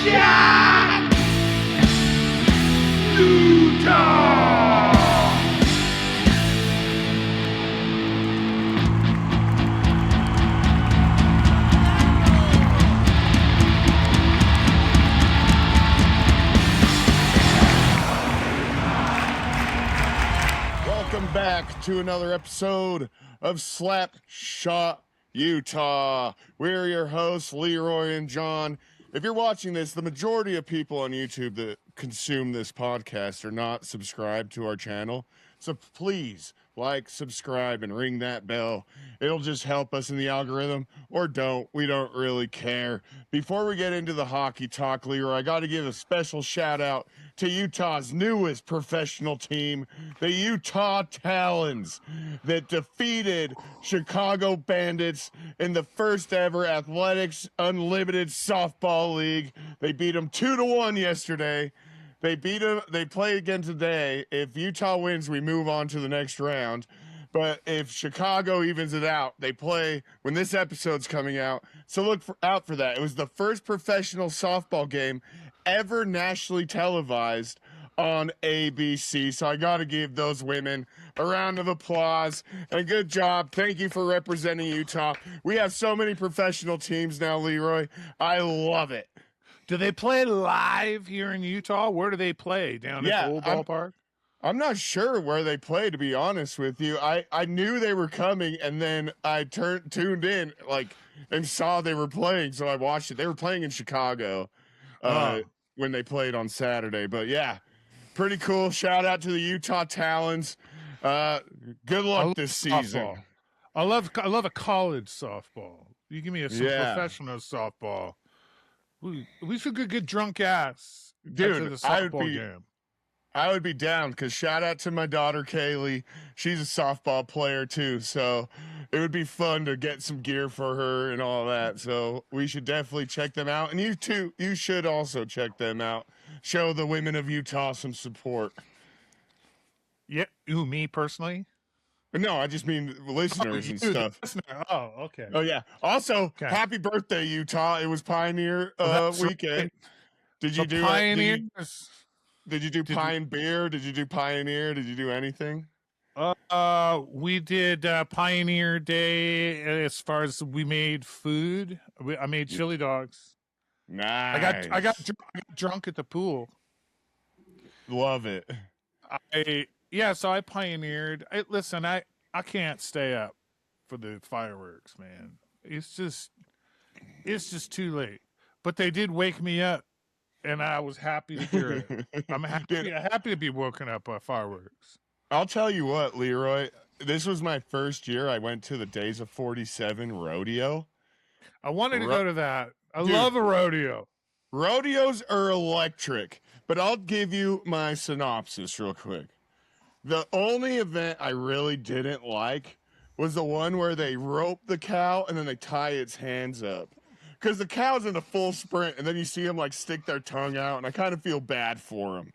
Tucson, Utah. Welcome back to another episode of Slap Shot Utah. We're your hosts, Leroy and Jahn. If you're watching this, the majority of people on YouTube that consume this podcast are not subscribed to our channel. So please like, subscribe, and ring that bell. It'll just help us in the algorithm, or don't. We don't really care. Before we get into the hockey talk, Leroy, I got to give a special shout out to Utah's newest professional team, the Utah Talons, that defeated Chicago Bandits in the first ever Athletics Unlimited Softball League. They beat them 2-1 yesterday. They beat them. They play again today. If Utah wins, we move on to the next round. But if Chicago evens it out, they play when this episode's coming out. So look out for that. It was the first professional softball game ever nationally televised on ABC. So I got to give those women a round of applause and good job. Thank you for representing Utah. We have so many professional teams now, Leroy. I love it. Do they play live here in Utah? Where do they play? Down at the old ballpark? I'm not sure where they play, to be honest with you. I knew they were coming, and then I tuned in and saw they were playing, so I watched it. They were playing in Chicago when they played on Saturday. But yeah, pretty cool. Shout out to the Utah Talons. Good luck this season. Softball. I love a college softball. You give me some professional softball. We should get drunk ass, dude. The softball game. I would be down because shout out to my daughter Kaylee. She's a softball player too, so it would be fun to get some gear for her and all that. So we should definitely check them out, and you too. You should also check them out. Show the women of Utah some support. Yeah, me personally. No, I just mean listeners and stuff. Oh, okay. Oh, yeah. Also, happy birthday, Utah. It was Pioneer weekend. Right. Did you do Pioneers? Did you do Pine Beer? Did you do Pioneer? Did you do anything? We did Pioneer Day as far as we made food. I made chili dogs. Nice. I got drunk at the pool. Love it. So I pioneered. Listen, I can't stay up for the fireworks, man. It's just too late. But they did wake me up, and I was happy to hear it. I'm happy to be woken up by fireworks. I'll tell you what, Leroy. This was my first year. I went to the Days of 47 rodeo. I wanted to go to that. I love a rodeo. Rodeos are electric, but I'll give you my synopsis real quick. The only event I really didn't like was the one where they rope the cow and then they tie its hands up. Because the cow's in a full sprint and then you see them stick their tongue out, and I kind of feel bad for them.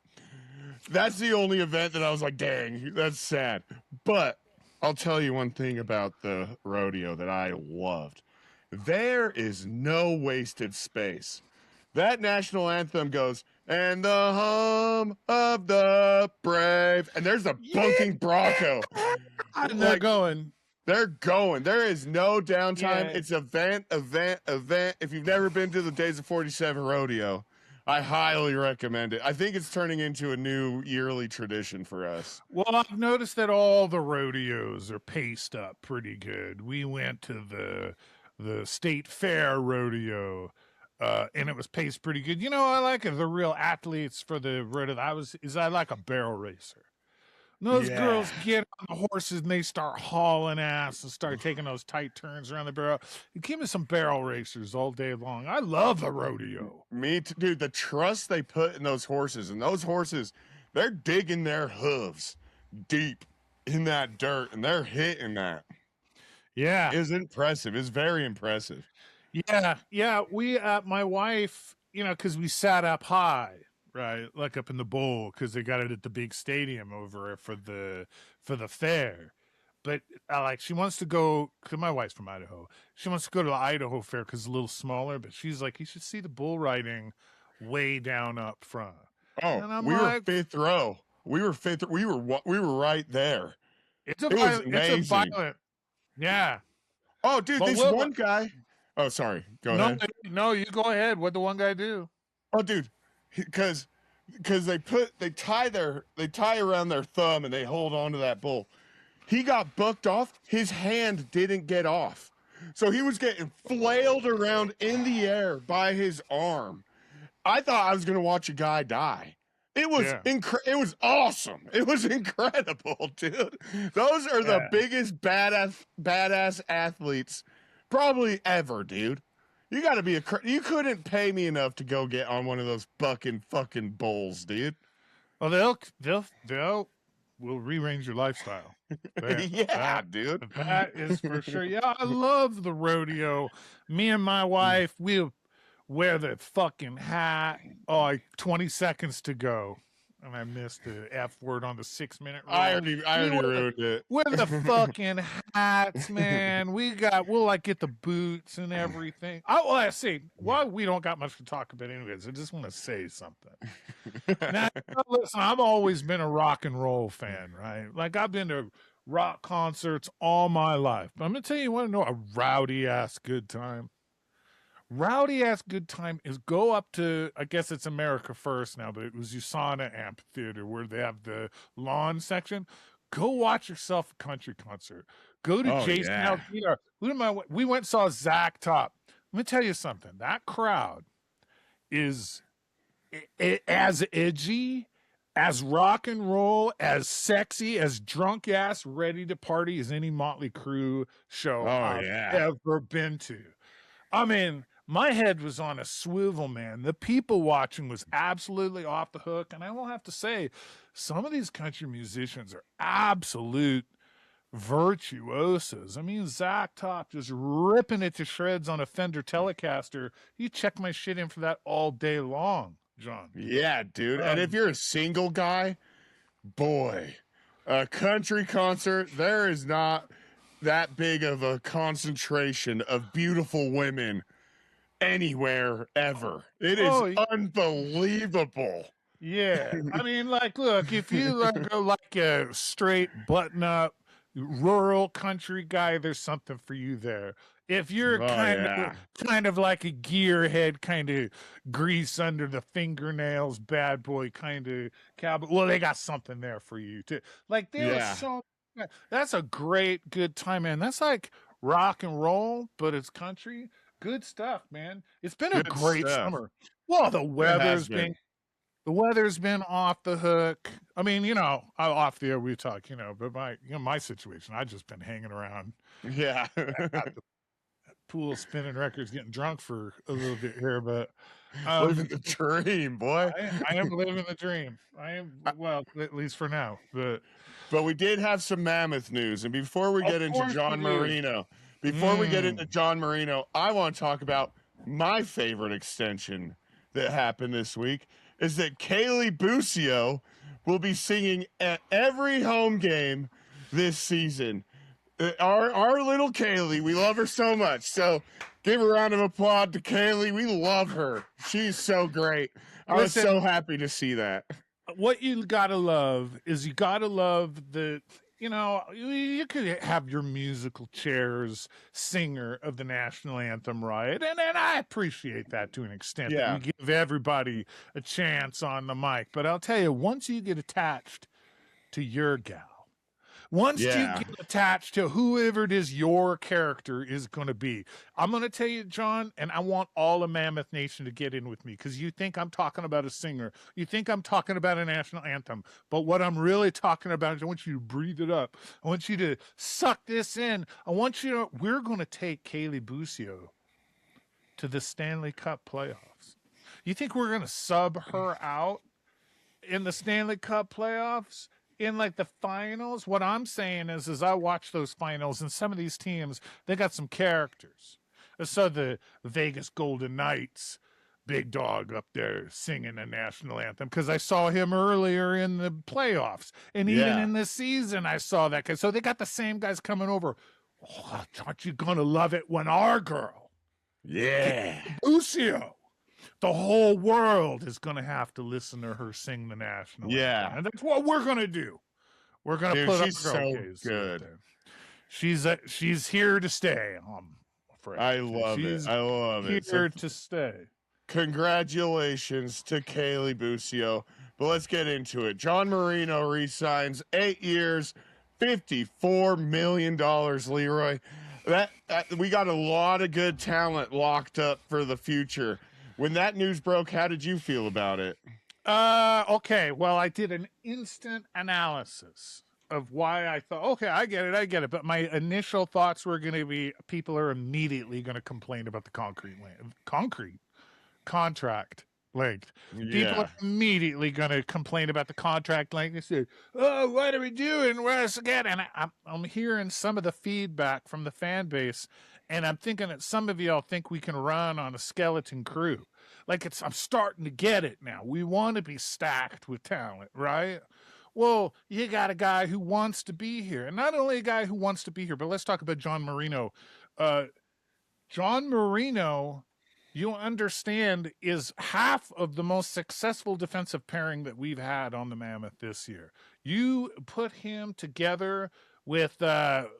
That's the only event that I was like, dang, that's sad. But I'll tell you one thing about the rodeo that I loved. There is no wasted space. That national anthem goes, and the hum of the brave. And there's a bunking Bronco. And they're going. They're going. There is no downtime. Yeah. It's event. If you've never been to the Days of 47 rodeo, I highly recommend it. I think it's turning into a new yearly tradition for us. Well, I've noticed that all the rodeos are paced up pretty good. We went to the State Fair rodeo. And it was paced pretty good. You know, I like it. The real athletes for the rodeo. I like a barrel racer. And those girls get on the horses and they start hauling ass and start taking those tight turns around the barrel. Give me some barrel racers all day long. I love a rodeo. Me too, dude. The trust they put in those horses, and those horses, they're digging their hooves deep in that dirt, and they're hitting that. Yeah, it's impressive. It's very impressive. Yeah. We, my wife, because we sat up high, right, like up in the bowl, because they got it at the big stadium over for the fair. But she wants to go, because my wife's from Idaho. She wants to go to the Idaho Fair because it's a little smaller. But she's like, you should see the bull riding way down up front. Oh, And I'm we were like, fifth row. We were fifth. We were right there. it's It was it's a amazing. violent, yeah. Oh, dude, But this Will, one guy. Oh, sorry. Go no, ahead. no, you go ahead. What'd the one guy do? Oh, dude, because they tie around their thumb and they hold on to that bull. He got bucked off. His hand didn't get off, so he was getting flailed around in the air by his arm. I thought I was gonna watch a guy die. It was Yeah, It was awesome. It was incredible, dude. Those are the yeah. biggest badass athletes probably ever, dude. You got to be you couldn't pay me enough to go get on one of those fucking bulls, dude. Well, will rearrange your lifestyle. Yeah, dude. That is for sure. Yeah, I love the rodeo. Me and my wife, we wear the fucking hat. Oh, 20 seconds to go. And I missed the F word on the 6-minute rule. I already ruined it. We're the fucking hats, man. We'll like get the boots and everything. I see. Well, we don't got much to talk about anyways. I just want to say something. Now, listen, I've always been a rock and roll fan, right? Like I've been to rock concerts all my life. But I'm gonna tell you, want to know a rowdy ass good time? Rowdy ass good time is go up to, I guess it's America First now, but it was USANA Amphitheater where they have the lawn section. Go watch yourself a country concert. Go to Jason Aldean. We went and saw Zach Top. Let me tell you something. That crowd is as edgy, as rock and roll, as sexy, as drunk ass, ready to party as any Motley Crue show I've ever been to. I mean, my head was on a swivel, man. The people watching was absolutely off the hook. And I will have to say, some of these country musicians are absolute virtuosos. I mean, Zach Top just ripping it to shreds on a Fender Telecaster. You check my shit in for that all day long, John. Yeah, dude. And if you're a single guy, boy, a country concert, there is not that big of a concentration of beautiful women anywhere ever. It is unbelievable. Yeah. I mean, like, look, if you go like a straight button up rural country guy, there's something for you there. If you're kind of like a gearhead, kind of grease under the fingernails, bad boy kind of cowboy, well, they got something there for you too. Like there was so that's a great good time, man. That's like rock and roll, but it's country. Good stuff, man. It's been a great summer. Well, the weather's been off the hook. I mean, off the air we talk, but my situation, I've just been hanging around. Yeah. At the pool, spinning records, getting drunk for a little bit here, but living the dream, boy. I am living the dream. I am, well, at least for now. But we did have some Mammoth news, and before we get into John Marino, I want to talk about my favorite extension that happened this week. Is that Kaylee Busio will be singing at every home game this season. Our little Kaylee, we love her so much. So give a round of applause to Kaylee. We love her. She's so great. I was so happy to see that. What you gotta love is you could have your musical chairs singer of the national anthem, right? And I appreciate that to an extent. Yeah. That you give everybody a chance on the mic. But I'll tell you, once you get attached to your gal, once you get attached to whoever it is your character is going to be, I'm going to tell you, John, and I want all of Mammoth Nation to get in with me because you think I'm talking about a singer. You think I'm talking about a national anthem. But what I'm really talking about is I want you to breathe it up. I want you to suck this in. We're going to take Kaylee Busio to the Stanley Cup playoffs. You think we're going to sub her out in the Stanley Cup playoffs? In like the finals, what I'm saying is I watch those finals and some of these teams, they got some characters. So the Vegas Golden Knights, big dog up there singing the national anthem because I saw him earlier in the playoffs. And even in this season, I saw that. So they got the same guys coming over. Oh, aren't you going to love it when our girl, Busio, the whole world is going to have to listen to her sing the national anthem. And that's what we're going to do. We're going to Dude, put she's our so okays good. there. She's here to stay, I'm afraid. I love it. I love it. Here to stay. Congratulations to Kaylee Bucio. But let's get into it. John Marino re-signs 8 years, $54 million, Leroy. That we got a lot of good talent locked up for the future. When that news broke, how did you feel about it? Okay. Well, I did an instant analysis of why I thought, okay, I get it. But my initial thoughts were going to be people are immediately going to complain about the concrete contract length. People are immediately going to complain about the contract length. They say, "Oh, what are we doing? Where's again?" And I'm hearing some of the feedback from the fan base, and I'm thinking that some of y'all think we can run on a skeleton crew. Like I'm starting to get it now. We want to be stacked with talent, right? Well, you got a guy who wants to be here, and not only a guy who wants to be here, but let's talk about John Marino. John Marino, you understand, is half of the most successful defensive pairing that we've had on the Mammoth this year. You put him together with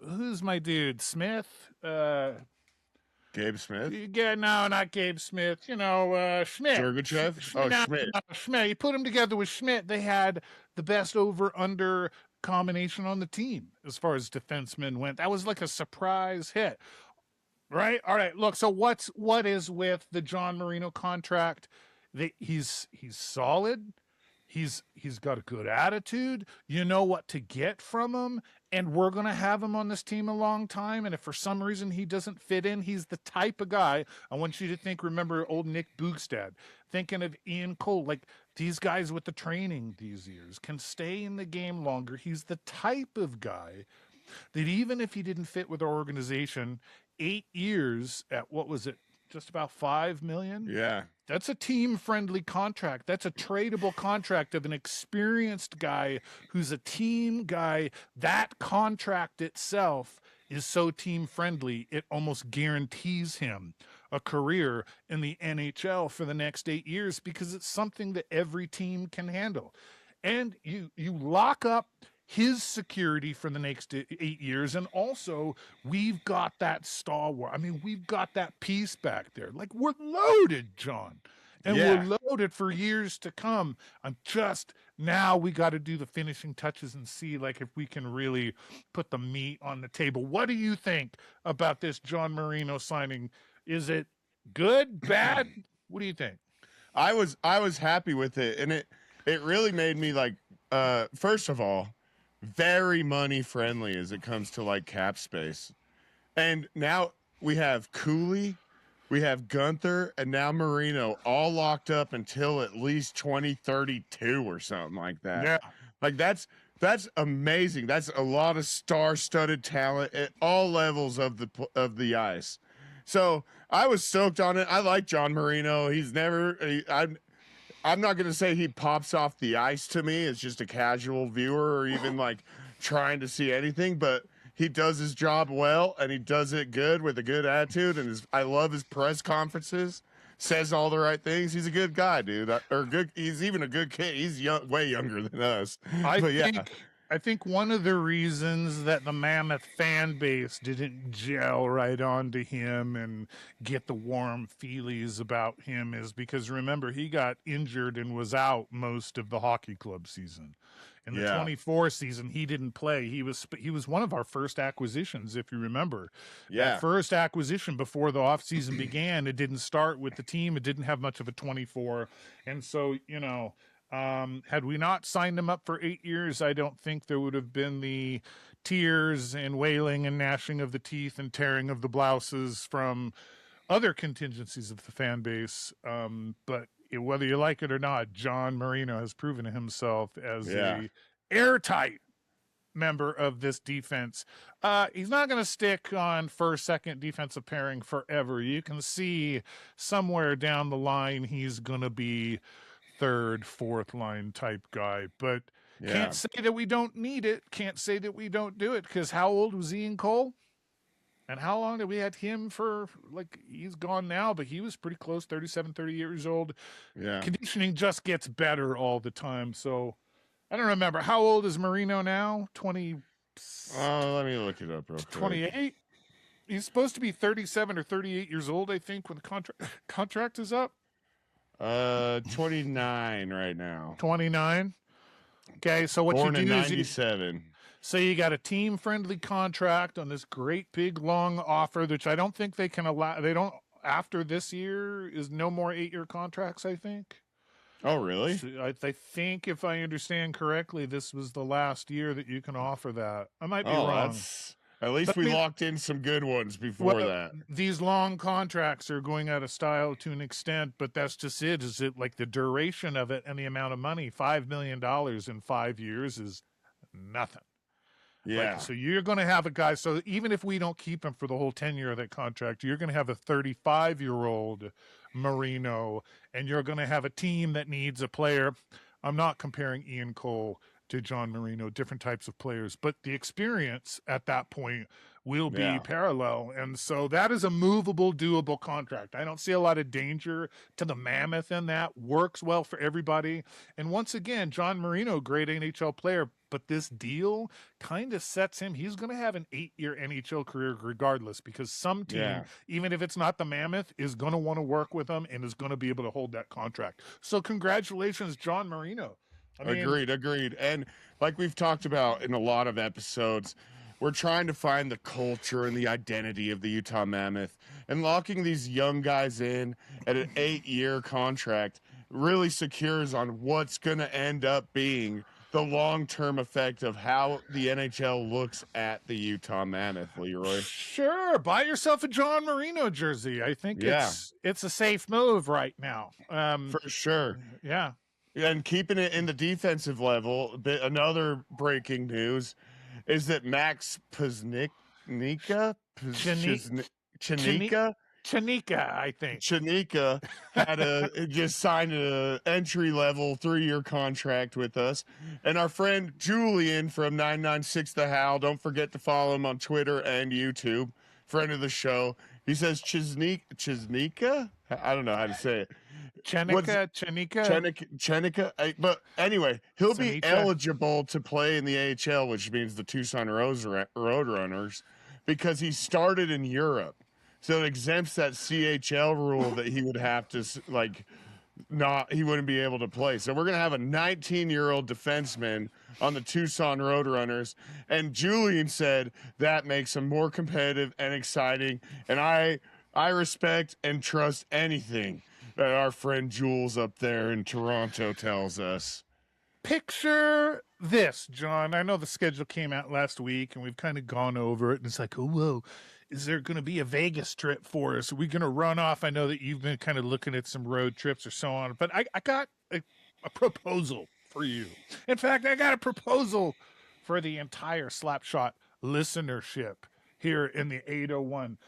who's my dude? Smith? Gabe Smith? Yeah, no, not Gabe Smith. Schmidt. Sergachev? Schmidt. Schmidt. You put him together with Schmidt. They had the best over-under combination on the team as far as defensemen went. That was like a surprise hit. Right? All right. Look, so what is with the John Marino contract? He's solid. He's got a good attitude. You know what to get from him, and we're going to have him on this team a long time. And if for some reason he doesn't fit in, he's the type of guy. I want you to remember old Nick Bugstad, thinking of Ian Cole, like these guys with the training these years can stay in the game longer. He's the type of guy that even if he didn't fit with our organization, 8 years at what was it? Just about $5 million. Yeah. That's a team-friendly contract. That's a tradable contract of an experienced guy who's a team guy. That contract itself is so team-friendly, it almost guarantees him a career in the NHL for the next 8 years because it's something that every team can handle. And you lock up his security for the next 8 years. And also, we've got that stalwart. I mean, we've got that piece back there. Like, we're loaded, John. And we're loaded for years to come. Now we got to do the finishing touches and see, like, if we can really put the meat on the table. What do you think about this John Marino signing? Is it good, bad? What do you think? I was happy with it. And it really made me, like, first of all, very money friendly as it comes to like cap space. And now we have Cooley, we have Gunther, and now Marino all locked up until at least 2032 or something like that. Yeah. Like that's amazing. That's a lot of star-studded talent at all levels of the ice. So I was stoked on it. I like John Marino. I'm not going to say he pops off the ice to me as just a casual viewer or even like trying to see anything, but he does his job well and he does it good with a good attitude. And I love his press conferences, says all the right things. He's a good guy, dude. He's even a good kid. He's way younger than us. I think one of the reasons that the Mammoth fan base didn't gel right onto him and get the warm feelies about him is because, remember, he got injured and was out most of the hockey club season. In the 24 season, he didn't play. He was one of our first acquisitions, if you remember. Yeah. That first acquisition before the offseason began, it didn't start with the team. It didn't have much of a 24. And so, had we not signed him up for 8 years, I don't think there would have been the tears and wailing and gnashing of the teeth and tearing of the blouses from other contingencies of the fan base. But whether you like it or not, John Marino has proven himself as a airtight member of this defense. He's not going to stick on first, second defensive pairing forever. You can see somewhere down the line he's going to be third, fourth line type guy, but can't say that we don't need it. Can't say that we don't do it because how old was Ian Cole? And how long did we had him for? Like, he's gone now, but he was pretty close, 37, 30 years old. Yeah. Conditioning just gets better all the time. So I don't remember. How old is Marino now? 20. Let me look it up real quick. 28? He's supposed to be 37 or 38 years old, I think, when the contract is up. 29 right now. 29. Okay, so what Born you in do 97. is so you got a team-friendly contract on this great big long offer, which I don't think they can allow. They don't, after this year is no more 8-year contracts, I think. Oh, really? So I think, if I understand correctly, this was the last year that you can offer that. I might be wrong. At least we locked in some good ones before that. These long contracts are going out of style to an extent, but that's just it. Is it like the duration of it and the amount of money? $5 million in 5 years is nothing. Yeah. Like, so you're going to have a guy. So even if we don't keep him for the whole 10 year of that contract, you're going to have a 35-year-old Marino, and you're going to have a team that needs a player. I'm not comparing Ian Cole to John Marino, different types of players, but the experience at that point will be parallel. And so that is a movable, doable contract. I don't see a lot of danger to the Mammoth in that. Works well for everybody. And once again, John Marino, great NHL player, but this deal kind of sets him. He's going to have an 8-year NHL career regardless, because some team, even if it's not the Mammoth, is going to want to work with him and is going to be able to hold that contract. So congratulations, John Marino. Agreed. And like we've talked about in a lot of episodes, we're trying to find the culture and the identity of the Utah Mammoth, and locking these young guys in at an 8-year contract really secures on what's going to end up being the long-term effect of how the NHL looks at the Utah Mammoth, Leroy. Sure. Buy yourself a John Marino jersey. I think it's a safe move right now. For sure. Yeah. And keeping it in the defensive level, another breaking news is that Max Chanika, I think. Chanika had just signed an entry-level 3-year contract with us. And our friend Julian from 996 The How, don't forget to follow him on Twitter and YouTube, friend of the show. He says Chanika? I don't know how to say it. Chenika. But anyway, he'll be eligible to play in the AHL, which means the Tucson Roadrunners, because he started in Europe. So it exempts that CHL rule that he would have to, he wouldn't be able to play. So we're going to have a 19-year-old defenseman on the Tucson Roadrunners. And Julian said that makes him more competitive and exciting. And I respect and trust anything that our friend Jules up there in Toronto tells us. Picture this, John. I know the schedule came out last week and we've kind of gone over it. And it's like, oh, whoa, is there going to be a Vegas trip for us? Are we going to run off? I know that you've been kind of looking at some road trips or so on, but I got a proposal for you. In fact, I got a proposal for the entire Slapshot listenership here in the 801.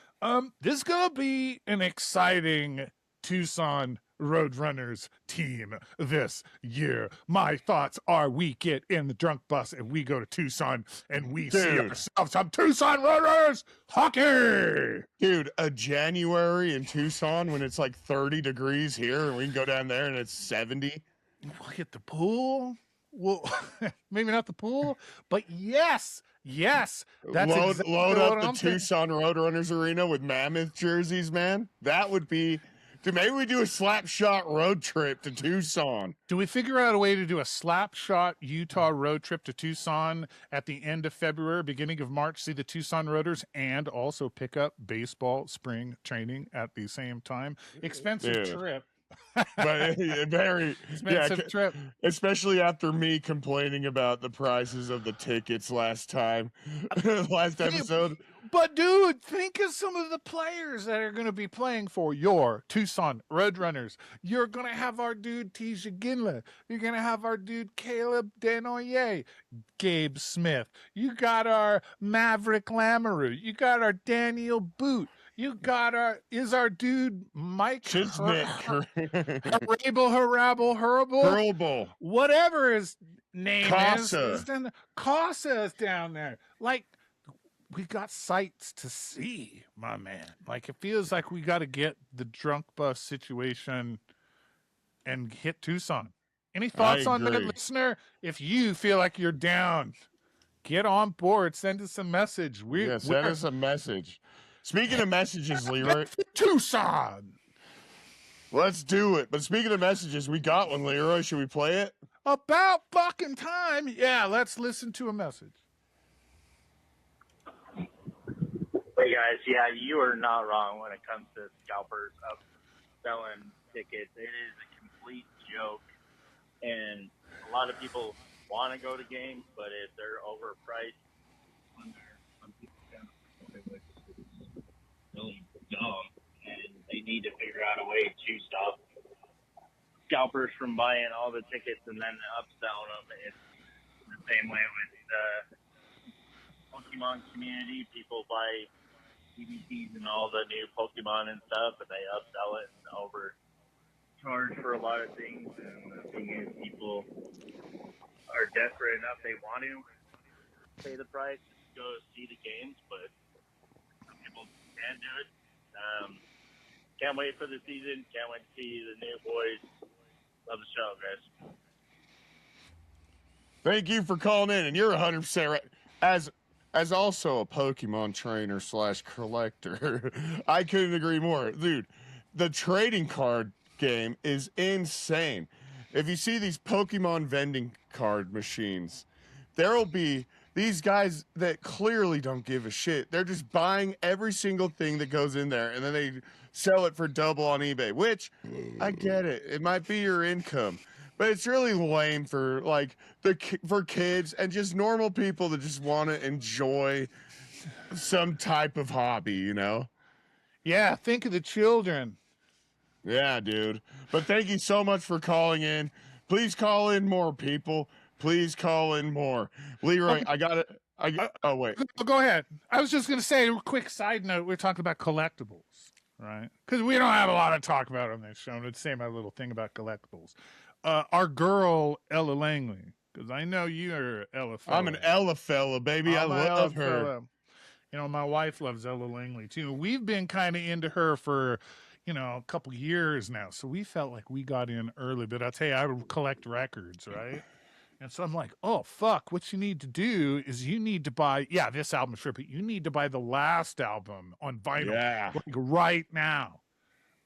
This is going to be an exciting Tucson Roadrunners team this year. My thoughts are we get in the drunk bus and we go to Tucson and we see ourselves some Tucson Roadrunners hockey. Dude, a January in Tucson when it's like 30 degrees here and we can go down there and it's 70. We'll hit the pool. Well, maybe not the pool, but yes. That's load up the Tucson Roadrunners arena with Mammoth jerseys, man. That would be... Dude, maybe we do a Slapshot road trip to Tucson. Do we figure out a way to do a Slapshot Utah road trip to Tucson at the end of February, beginning of March, see the Tucson Roaders, and also pick up baseball spring training at the same time? Expensive trip. But very expensive trip, especially after me complaining about the prices of the tickets last episode. But dude, think of some of the players that are going to be playing for your Tucson Roadrunners. You're going to have our dude Tisha Ginla. You're going to have our dude Caleb Denoyer, Gabe Smith. You got our Maverick Lamoureux. You got our Daniel Boot. You got our dude Mike Hurable, whatever his name is. Casa is down there. Like, we got sights to see, my man. Like it feels like we got to get the drunk bus situation and hit Tucson. Any I thoughts on that, agree. listener? If you feel like you're down, get on board. Send us a message. Yeah, send us a message. Speaking of messages, Leroy, Tucson. let's do it. But speaking of messages, we got one, Leroy. Should we play it? About fucking time. Yeah, let's listen to a message. Hey guys, yeah, you are not wrong when it comes to scalpers of selling tickets. It is a complete joke, and a lot of people want to go to games, but if they're overpriced, some people kind of it's really dumb, and they need to figure out a way to stop scalpers from buying all the tickets and then upselling them. It's the same way with the Pokemon community. People buy DVDs and all the new Pokemon and stuff, and they upsell it and overcharge for a lot of things. And the thing is, people are desperate enough, they want to pay the price to go see the games, but some people can't do it. Can't wait for the season. Can't wait to see the new boys. Love the show, guys. Thank you for calling in, and you're 100% right. As also a Pokemon trainer / collector, I couldn't agree more. Dude, the trading card game is insane. If you see these Pokemon vending card machines, there'll be these guys that clearly don't give a shit. They're just buying every single thing that goes in there, and then they sell it for double on eBay, which I get it. It might be your income. But it's really lame for for kids and just normal people that just want to enjoy some type of hobby, you know? Yeah, think of the children. Yeah, dude. But thank you so much for calling in. Please call in more, people. Please call in more. Leroy, I got it. Oh, wait. Go ahead. I was just going to say a quick side note. We're talking about collectibles, right? Because we don't have a lot to talk about on this show. I'm going to say my little thing about collectibles. Our girl, Ella Langley, because I know you're Ella fella. I'm an Ella fella, baby. I love her. Fella. You know, my wife loves Ella Langley, too. We've been kind of into her for, a couple years now. So we felt like we got in early. But I'll tell you, I would collect records, right? And so I'm like, oh, fuck. What you need to do is you need to buy, this album's sure, but you need to buy the last album on vinyl right now.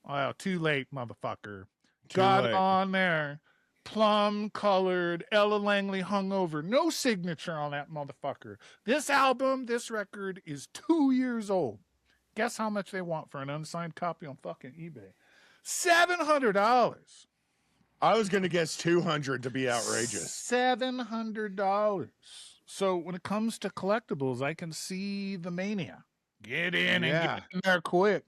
Oh, too late, motherfucker. Got it on there. Plum colored, Ella Langley hung over. No signature on that motherfucker. This album, this record is 2 years old. Guess how much they want for an unsigned copy on fucking eBay? $700. I was going to guess 200 to be outrageous. $700. So when it comes to collectibles, I can see the mania. Get in and get in there quick.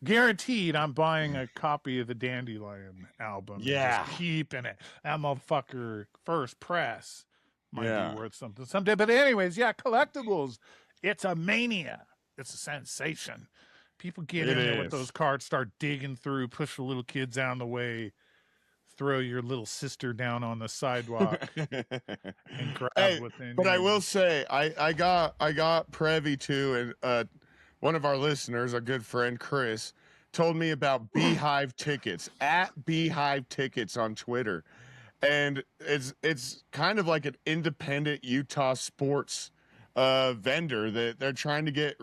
Guaranteed, I'm buying a copy of the Dandelion album. Yeah. Just keeping it. That motherfucker, first press, might be worth something someday. But anyways, collectibles. It's a mania. It's a sensation. People get in there with those cards, start digging through, push the little kids out of the way, throw your little sister down on the sidewalk, and grab what's in. But I will say, I got Prevy too, and one of our listeners, a good friend, Chris, told me about Beehive Tickets, at Beehive Tickets on Twitter. And it's kind of like an independent Utah sports vendor that they're trying to get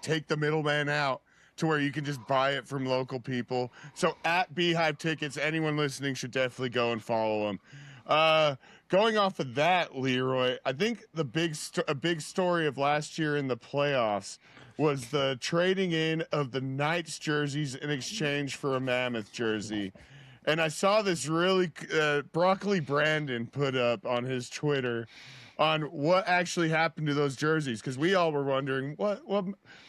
take the middleman out to where you can just buy it from local people. So at Beehive Tickets, anyone listening should definitely go and follow them. Going off of that, Leroy, I think a big story of last year in the playoffs was the trading in of the Knights jerseys in exchange for a Mammoth jersey. And I saw this really Broccoli Brandon put up on his Twitter on what actually happened to those jerseys, because we all were wondering what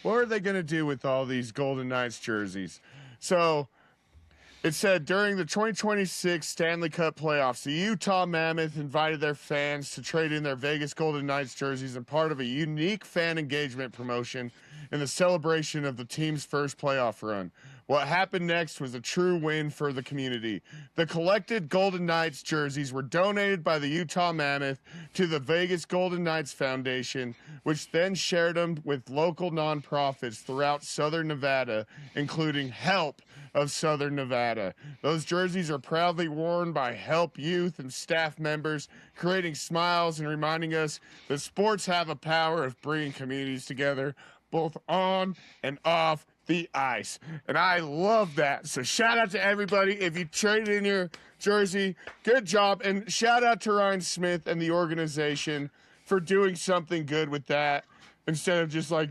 are they going to do with all these Golden Knights jerseys. So it said during the 2026 Stanley Cup playoffs, the Utah Mammoth invited their fans to trade in their Vegas Golden Knights jerseys as part of a unique fan engagement promotion in the celebration of the team's first playoff run. What happened next was a true win for the community. The collected Golden Knights jerseys were donated by the Utah Mammoth to the Vegas Golden Knights Foundation, which then shared them with local nonprofits throughout Southern Nevada, including Help of Southern Nevada. Those jerseys are proudly worn by Help youth and staff members, creating smiles and reminding us that sports have a power of bringing communities together, both on and off the ice. And I love that. So shout out to everybody. If you traded in your jersey, good job. And shout out to Ryan Smith and the organization for doing something good with that instead of just like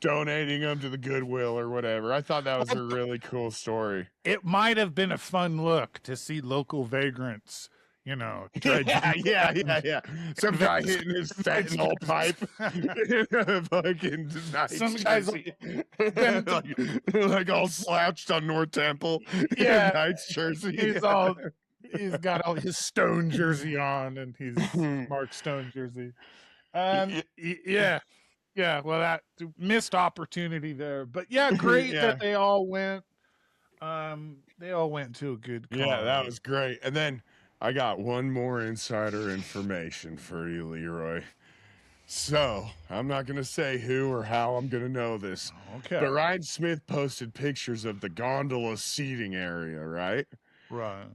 donating them to the Goodwill or whatever. I thought that was a really cool story. It might have been a fun look to see local vagrants, Yeah. Some guy hitting his fentanyl pipe in a fucking Knights Some guy's jersey. like all slouched on North Temple in a Knights jersey. He's got all his Stone jersey on, and he's Mark Stone jersey. Yeah. Well, that missed opportunity there, but yeah, great that they all went. They all went to a good cause. Yeah, that was great. And then I got one more insider information for you, Leroy. So, I'm not going to say who or how I'm going to know this. Okay. But Ryan Smith posted pictures of the gondola seating area, right? Right.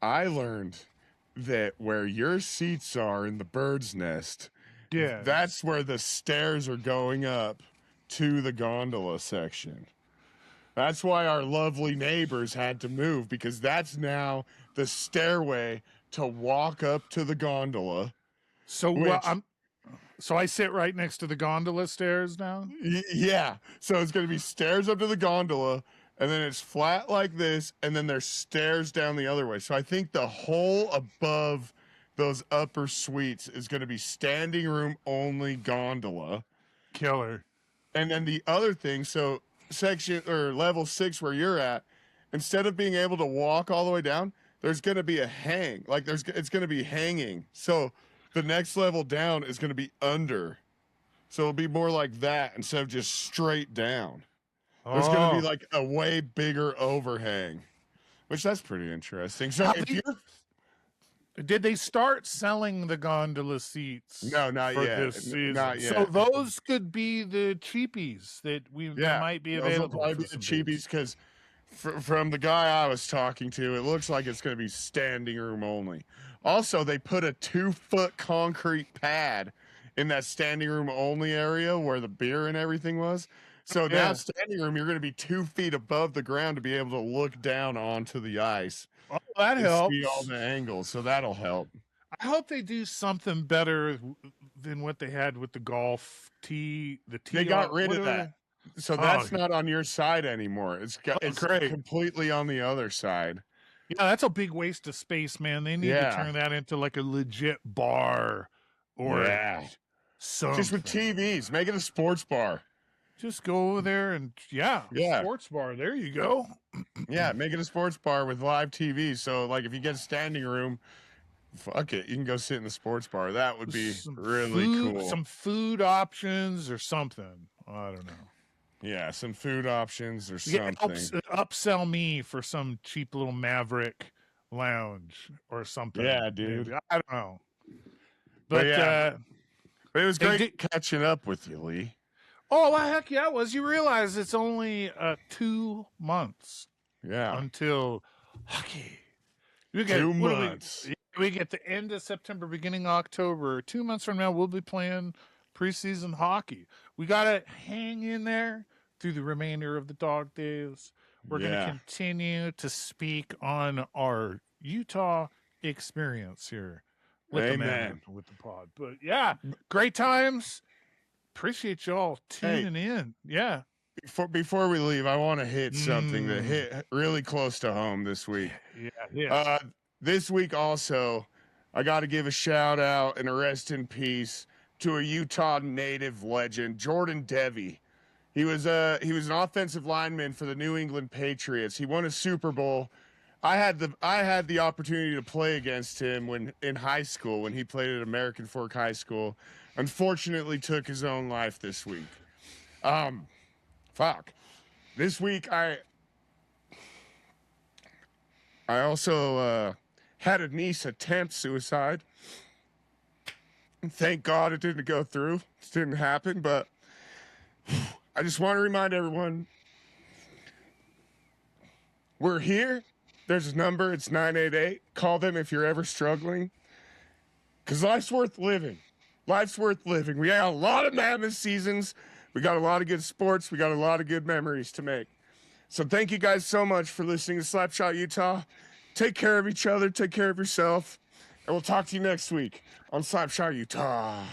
I learned that where your seats are in the bird's nest, that's where the stairs are going up to the gondola section. That's why our lovely neighbors had to move, because that's now the stairway to walk up to the gondola. So so I sit right next to the gondola stairs now? Yeah. So it's going to be stairs up to the gondola, and then it's flat like this, and then there's stairs down the other way. So I think the whole above those upper suites is going to be standing room only gondola. Killer. And then the other thing, so section or level 6 where you're at, instead of being able to walk all the way down, there's going to be a hang. Like it's going to be hanging. So the next level down is going to be under. So it'll be more like that instead of just straight down. There's going to be like a way bigger overhang, which that's pretty interesting. So did they start selling the gondola seats? No, not for yet. This season? Not yet. So those could be the cheapies that might be available. Those will probably be the cheapies because from the guy I was talking to, it looks like it's going to be standing room only. Also, they put a 2-foot concrete pad in that standing room only area where the beer and everything was. So now standing room, you're going to be 2 feet above the ground to be able to look down onto the ice. Oh, that helps. See all the angles, so that'll help. I hope they do something better than what they had with the golf tee. They got rid of that, so that's not on your side anymore. It's completely on the other side. Yeah, that's a big waste of space, man. They need to turn that into like a legit bar or something. Just with TVs, make it a sports bar. Just go over there and sports bar. There you go. Yeah, make it a sports bar with live TV. So, like, if you get a standing room, fuck it, you can go sit in the sports bar. That would be really cool. Some food options or something. I don't know. Yeah, some food options or something. Upsell me for some cheap little Maverick lounge or something. Yeah, dude. Maybe. I don't know. But it was great catching up with you, Lee. Oh, well, heck yeah, it was. You realize it's only 2 months until hockey. We get 2 months. We get the end of September, beginning of October. 2 months from now, we'll be playing preseason hockey. We got to hang in there through the remainder of the dog days. We're going to continue to speak on our Utah experience here with the pod. But yeah, great times. Appreciate y'all tuning in. Yeah. Before we leave, I want to hit something that hit really close to home this week. Yeah. This week also, I got to give a shout out and a rest in peace to a Utah native legend, Jordan Devi. He was an offensive lineman for the New England Patriots. He won a Super Bowl. I had the opportunity to play against him when in high school when he played at American Fork High School. Unfortunately, took his own life this week. This week I also had a niece attempt suicide. Thank God it didn't go through. It didn't happen, but I just want to remind everyone, we're here. There's a number. It's 988. Call them if you're ever struggling. Because life's worth living. Life's worth living. We got a lot of mammoth seasons. We got a lot of good sports. We got a lot of good memories to make. So thank you guys so much for listening to Slapshot Utah. Take care of each other. Take care of yourself. And we'll talk to you next week on Slapshot Utah.